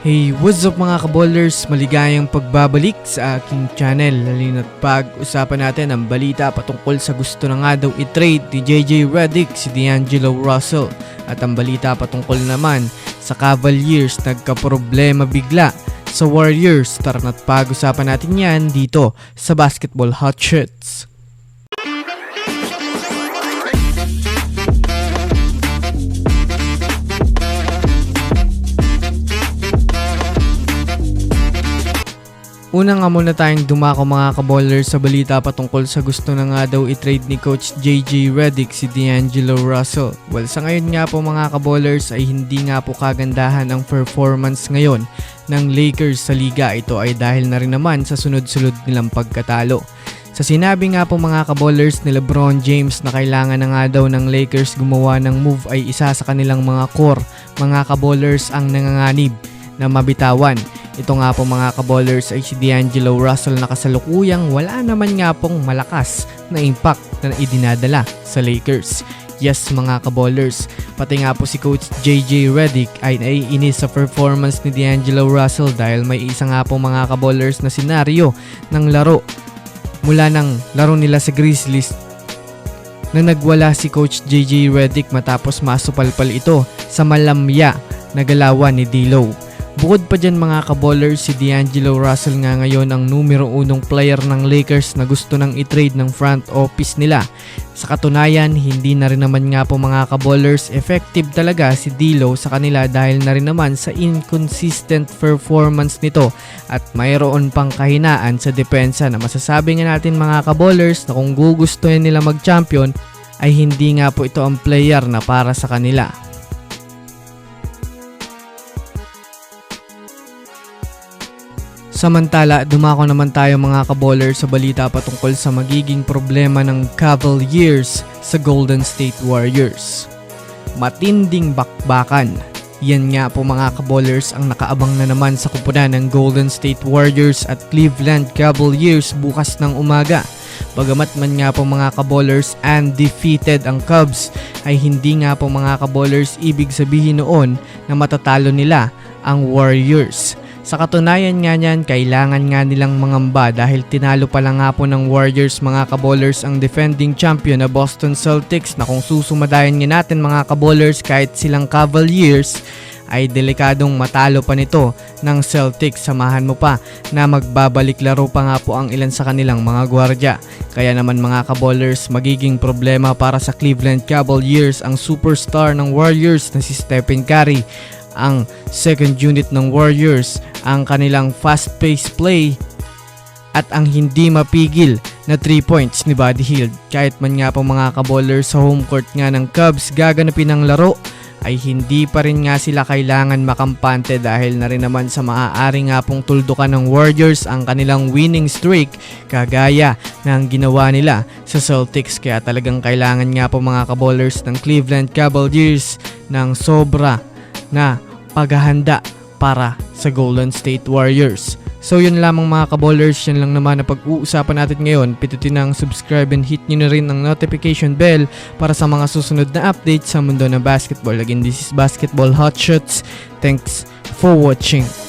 Hey, what's up mga kaballers? Maligayang pagbabalik sa aking channel. Halina't pag-usapan natin ang balita patungkol sa gusto na nga daw i-trade ni JJ Redick si D'Angelo Russell. At ang balita patungkol naman sa Cavaliers nagkaproblema bigla sa Warriors. Tara na't pag-usapan natin yan dito sa Basketball Hot Shots. Una nga muna tayong dumako mga kaballers sa balita patungkol sa gusto na nga daw i-trade ni Coach JJ Redick si D'Angelo Russell. Well, sa ngayon nga po mga kaballers ay hindi nga po kagandahan ang performance ngayon ng Lakers sa liga. Ito ay dahil na rin naman sa sunod-sunod nilang pagkatalo. Sa sinabi nga po mga kaballers ni LeBron James na kailangan na nga daw ng Lakers gumawa ng move ay isa sa kanilang mga core mga kaballers ang nanganganib na mabitawan. Ito nga po mga kaballers ay si D'Angelo Russell na kasalukuyang wala naman nga pong malakas na impact na idinadala sa Lakers. Yes mga kaballers, pati nga po si Coach JJ Redick ay naiinis sa performance ni D'Angelo Russell dahil may isa nga po mga kaballers na senaryo ng laro mula ng laro nila sa Grizzlies na nagwala si Coach JJ Redick matapos masupalpal ito sa malamya na galawan ni D'Lo. Bukod pa dyan mga kaballers, si D'Angelo Russell nga ngayon ang numero 1 player ng Lakers na gusto nang i-trade ng front office nila. Sa katunayan, hindi na rin naman nga po mga kaballers effective talaga si D'Lo sa kanila dahil na rin naman sa inconsistent performance nito at mayroon pang kahinaan sa depensa na masasabi nga natin mga kaballers na kung gugustuhin nila mag-champion ay hindi nga po ito ang player na para sa kanila. Samantala, dumako naman tayo mga kaballers sa balita patungkol sa magiging problema ng Cavaliers sa Golden State Warriors. Matinding bakbakan. Yan nga po mga kaballers ang nakaabang na naman sa kupunan ng Golden State Warriors at Cleveland Cavaliers bukas ng umaga. Bagamat man nga po mga kaballers undefeated ang Cubs ay hindi nga po mga kaballers ibig sabihin noon na matatalo nila ang Warriors. Sa katunayan nga niyan, kailangan nga nilang mangamba dahil tinalo pa lang nga po ng Warriors mga kaballers ang defending champion na Boston Celtics na kung susumadayan nga natin mga kaballers kahit silang Cavaliers ay delikadong matalo pa nito ng Celtics. Samahan mo pa na magbabalik laro pa nga po ang ilan sa kanilang mga gwardya. Kaya naman mga kaballers, magiging problema para sa Cleveland Cavaliers ang superstar ng Warriors na si Stephen Curry. Ang second unit ng Warriors, ang kanilang fast-paced play at ang hindi mapigil na 3 points ni Buddy Hield. Kahit man nga po mga kaballers sa home court nga ng Cubs gaganapin ang laro ay hindi pa rin nga sila kailangan makampante dahil na rin naman sa maaari nga pong tuldukan ng Warriors ang kanilang winning streak kagaya ng ginawa nila sa Celtics. Kaya talagang kailangan nga po mga kaballers ng Cleveland Cavaliers ng sobra na paghahanda para sa Golden State Warriors. So yun lamang mga kaballers, yan lang naman na pag-uusapan natin ngayon. Pindutin ang subscribe and hit nyo na rin ang notification bell para sa mga susunod na updates sa mundo ng basketball. Again, this is Basketball Hot Shots. Thanks for watching.